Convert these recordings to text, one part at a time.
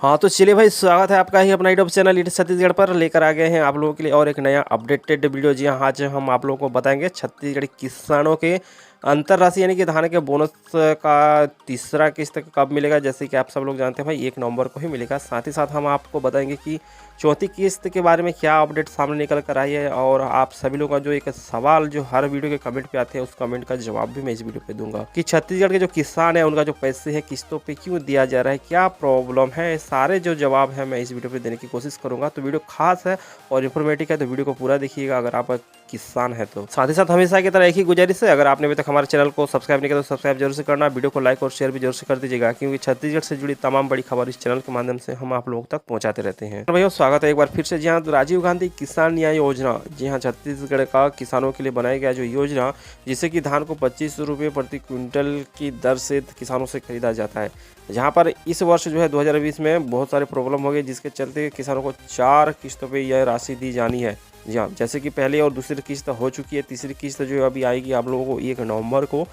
हाँ तो चलिए भाई, स्वागत है आपका ही अपना यूट्यूब चैनल ईट छत्तीसगढ़ पर। लेकर आ गए हैं आप लोगों के लिए और एक नया अपडेटेड वीडियो। जी हाँ, आज हम आप लोगों को बताएंगे छत्तीसगढ़ किसानों के अंतर राशि यानी कि धान के बोनस का तीसरा किस्त कब मिलेगा। जैसे कि आप सब लोग जानते हैं भाई 1 नवंबर को ही मिलेगा। साथ ही साथ हम आपको बताएंगे कि चौथी किस्त के बारे में क्या अपडेट सामने निकल कर आई है, और आप सभी लोगों का जो एक सवाल जो हर वीडियो के कमेंट पे आते हैं उस कमेंट का जवाब भी मैं इस वीडियो पे दूंगा कि छत्तीसगढ़ के जो किसान है उनका जो पैसे है किस्तों पे क्यों दिया जा रहा है, क्या प्रॉब्लम है, सारे जो जवाब है मैं इस वीडियो पे देने की कोशिश करूंगा। तो वीडियो खास है और इन्फॉर्मेटिव है, तो वीडियो को पूरा देखिएगा अगर आप किसान है तो। साथ ही साथ हमेशा की तरह एक ही गुजारिश है, अगर आपने अभी तक हमारे चैनल को सब्सक्राइब नहीं किया तो सब्सक्राइब जरूर से करना, वीडियो को लाइक और शेयर भी जरूर से कर दीजिएगा, क्योंकि छत्तीसगढ़ से जुड़ी तमाम बड़ी खबर इस चैनल के माध्यम से हम आप लोगों तक पहुंचाते रहते हैं। तो भैया स्वागत है एक बार फिर से। जी हाँ, तो राजीव गांधी किसान न्याय योजना, जी हाँ, छत्तीसगढ़ का किसानों के लिए बनाया गया जो योजना, जिससे कि धान को 25 रुपये प्रति क्विंटल की दर से किसानों से खरीदा जाता है। जहाँ पर इस वर्ष जो है 2020 में बहुत सारे प्रॉब्लम हो गए, जिसके चलते किसानों को 4 किस्तों पे यह राशि दी जानी है। जी हाँ, जैसे कि पहली और दूसरी किस्त हो चुकी है, तीसरी किस्त जो अभी आएगी आप लोगों को 1 नवंबर को।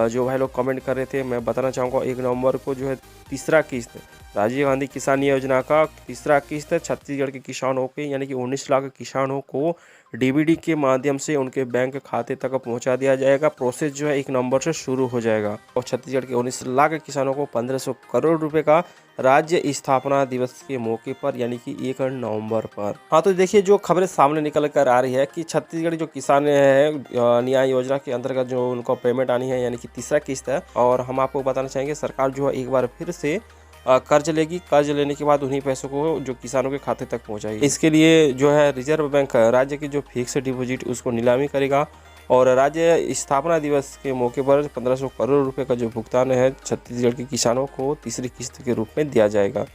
जो भाई लोग कमेंट कर रहे थे, मैं बताना चाहूँगा 1 नवंबर को जो है तीसरा किस्त राजीव गांधी किसान योजना का तीसरा किस्त छत्तीसगढ़ के किसानों के यानी कि 19 लाख किसानों को डीबीडी के माध्यम से उनके बैंक खाते तक पहुंचा दिया जाएगा। प्रोसेस जो है 1 नवंबर से शुरू हो जाएगा और छत्तीसगढ़ के 19 लाख किसानों को 1500 करोड़ रुपए का राज्य स्थापना दिवस के मौके पर यानी कि 1 नवंबर पर। हाँ तो देखिए, जो खबरें सामने निकल कर आ रही है कि छत्तीसगढ़ जो किसान है न्याय योजना के अंतर्गत जो उनको पेमेंट आनी है यानी कि तीसरा किस्त है, और हम आपको बताना चाहेंगे सरकार जो है एक बार फिर से कर्ज लेगी। कर्ज लेने के बाद उन्हीं पैसों को जो किसानों के खाते तक पहुंचाएगी। इसके लिए जो है रिजर्व बैंक राज्य की जो फिक्स डिपॉजिट उसको नीलामी करेगा, और राज्य स्थापना दिवस के मौके पर 1500 करोड़ रुपए का जो भुगतान है छत्तीसगढ़ के किसानों को तीसरी किस्त के रूप में दिया जाएगा।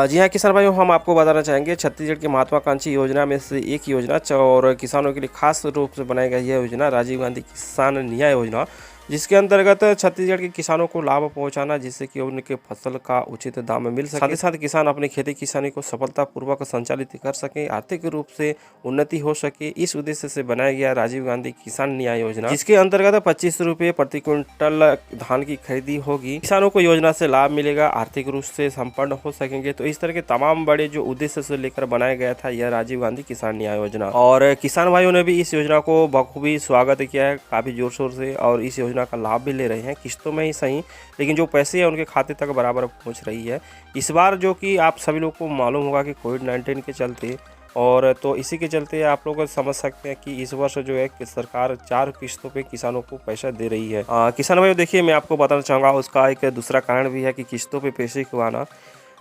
जी हाँ किसान भाइयों, हम आपको बताना चाहेंगे छत्तीसगढ़ की महत्वाकांक्षी योजना में से एक योजना और किसानों के लिए खास रूप से बनाई गई यह योजना राजीव गांधी किसान न्याय योजना, जिसके अंतर्गत छत्तीसगढ़ के किसानों को लाभ पहुंचाना, जिससे कि उनके फसल का उचित दाम मिल सके। साथ ही साथ किसान अपनी खेती किसानी को सफलतापूर्वक संचालित कर सके, आर्थिक रूप से उन्नति हो सके, इस उद्देश्य से बनाया गया राजीव गांधी किसान न्याय योजना, जिसके अंतर्गत 25 रुपये प्रति क्विंटल धान की खरीदी होगी। किसानों को योजना से लाभ मिलेगा, आर्थिक रूप से संपन्न हो सकेंगे। तो इस तरह के तमाम बड़े जो उद्देश्य से लेकर बनाया गया था यह राजीव गांधी किसान न्याय योजना, और किसान भाइयों ने भी इस योजना को बखूबी स्वागत किया है काफी जोर शोर से, और इस योजना का लाभ भी ले रहे हैं, किस्तों में ही सही, लेकिन जो पैसे हैं उनके खाते तक बराबर पहुंच रही है। इस बार जो कि आप सभी लोग को मालूम होगा कि कोविड-19 के चलते, और तो इसी के चलते आप लोग समझ सकते हैं कि इस वर्ष जो है कि सरकार 4 किस्तों पे किसानों को पैसा दे रही है। किसान भाई देखिए, मैं आपको बताना चाहूँगा उसका एक दूसरा कारण भी है कि किस्तों पे पैसे क्यों आना।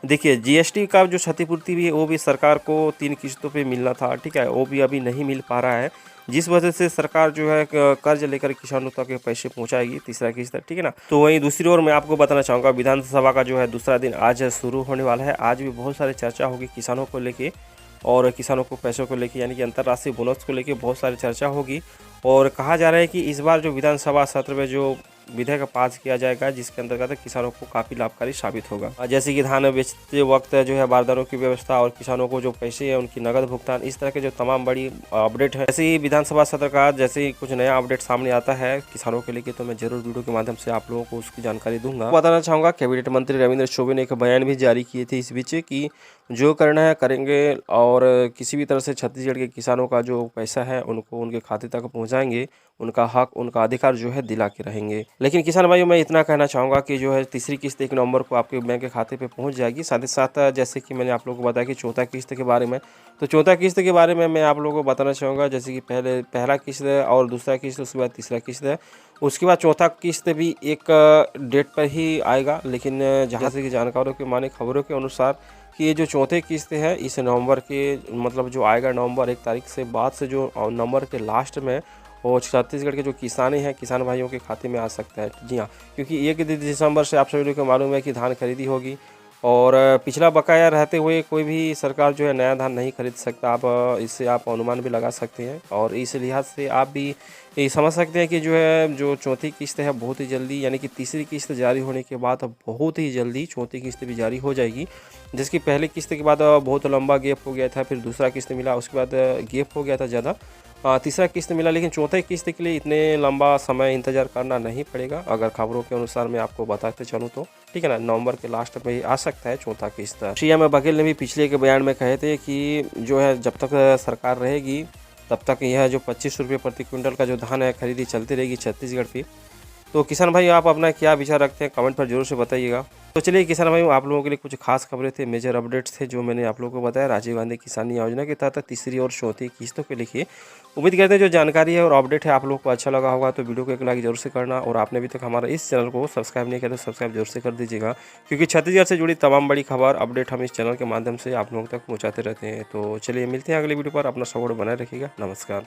देखिए, जीएसटी का जो क्षतिपूर्ति भी है वो भी सरकार को 3 किस्तों पे मिलना था, ठीक है, वो भी अभी नहीं मिल पा रहा है, जिस वजह से सरकार जो है कर्ज लेकर किसानों तक के पैसे पहुंचाएगी तीसरा किस्त, ठीक है ना। तो वहीं दूसरी ओर मैं आपको बताना चाहूँगा विधानसभा का जो है दूसरा दिन आज शुरू होने वाला है। आज भी बहुत सारी चर्चा होगी किसानों को लेके और किसानों को पैसों को लेके, यानी कि अंतर्राष्ट्रीय बोनस को लेके बहुत सारी चर्चा होगी, और कहा जा रहा है कि इस बार जो विधानसभा सत्र में जो विधेयक पास किया जाएगा जिसके अंतर्गत किसानों को काफ़ी लाभकारी साबित होगा, जैसे कि धान बेचते वक्त जो है बारदानों की व्यवस्था और किसानों को जो पैसे है उनकी नगद भुगतान, इस तरह के जो तमाम बड़ी अपडेट है। जैसे ही विधानसभा सत्र का जैसे ही कुछ नया अपडेट सामने आता है किसानों के लेके, तो मैं जरूर वीडियो के माध्यम से आप लोगों को उसकी जानकारी दूंगा। बताना चाहूँगा कैबिनेट मंत्री रविंद्र चौबे ने एक बयान भी जारी किए थे इस बीच कि जो करना है करेंगे, और किसी भी तरह से छत्तीसगढ़ के किसानों का जो पैसा है उनको उनके खाते तक पहुंचाएंगे, उनका हक उनका अधिकार जो है दिला के रहेंगे। लेकिन किसान भाइयों मैं इतना कहना चाहूँगा कि जो है तीसरी किस्त 1 नवंबर को आपके बैंक के खाते पे पहुंच जाएगी। साथ ही साथ जैसे कि मैंने आप लोगों को बताया कि चौथा किस्त के बारे में, तो चौथा किस्त के बारे में मैं आप लोगों को बताना चाहूँगा, जैसे कि पहला किस्त और दूसरा किस्त, उसके बाद तीसरा किस्त है, उसके बाद चौथा किस्त भी एक डेट पर ही आएगा। लेकिन जहाँ से कि जानकारों के माने खबरों के अनुसार कि ये जो चौथे किस्त है इस नवंबर के मतलब जो आएगा नवंबर 1 तारीख से बाद से, जो नवंबर के लास्ट में वो छत्तीसगढ़ के जो किसाने हैं किसान भाइयों के खाते में आ सकता है। जी हाँ, क्योंकि 1 दिसंबर से आप सभी लोगों को मालूम है कि धान खरीदी होगी, और पिछला बकाया रहते हुए कोई भी सरकार जो है नया धान नहीं खरीद सकता। आप इससे आप अनुमान भी लगा सकते हैं, और इस लिहाज से आप भी ये समझ सकते हैं कि जो है जो चौथी किस्त है बहुत ही जल्दी, यानी कि तीसरी किस्त जारी होने के बाद बहुत ही जल्दी चौथी किस्त भी जारी हो जाएगी। जिसकी पहली किस्त के बाद बहुत लंबा गैप हो गया था, फिर दूसरा किस्त मिला, उसके बाद गैप हो गया था ज़्यादा, तीसरा किस्त मिला, लेकिन चौथे किस्त के लिए इतने लंबा समय इंतज़ार करना नहीं पड़ेगा। अगर खबरों के अनुसार मैं आपको बताते चलूँ तो, ठीक है ना, नवंबर के लास्ट में ही आ सकता है चौथा किस्त। सीएम बघेल ने भी पिछले के बयान में कहे थे कि जो है जब तक सरकार रहेगी तब तक यह जो 25 रुपये प्रति क्विंटल का जो धान है खरीदी चलती रहेगी छत्तीसगढ़ की। तो किसान भाई आप अपना क्या विचार रखते हैं कमेंट पर जरूर से बताइएगा। तो चलिए किसान भाई आप लोगों के लिए कुछ खास खबरें थे, मेजर अपडेट्स थे जो मैंने आप लोगों को बताया राजीव गांधी किसान योजना के तहत तीसरी और चौथी किस्तों के लिए। उम्मीद करते हैं जो जानकारी है और अपडेट है आप लोगों को अच्छा लगा होगा, तो वीडियो को एक लाइक जरूर से करना, और आपने अभी तक हमारा इस चैनल को सब्सक्राइब नहीं किया तो सब्सक्राइब जरूर से कर दीजिएगा, क्योंकि छत्तीसगढ़ से जुड़ी तमाम बड़ी खबर अपडेट हम इस चैनल के माध्यम से आप लोगों तक पहुँचाते रहते हैं। तो चलिए मिलते हैं अगले वीडियो पर, अपना सपोर्ट बनाए रखिएगा। नमस्कार।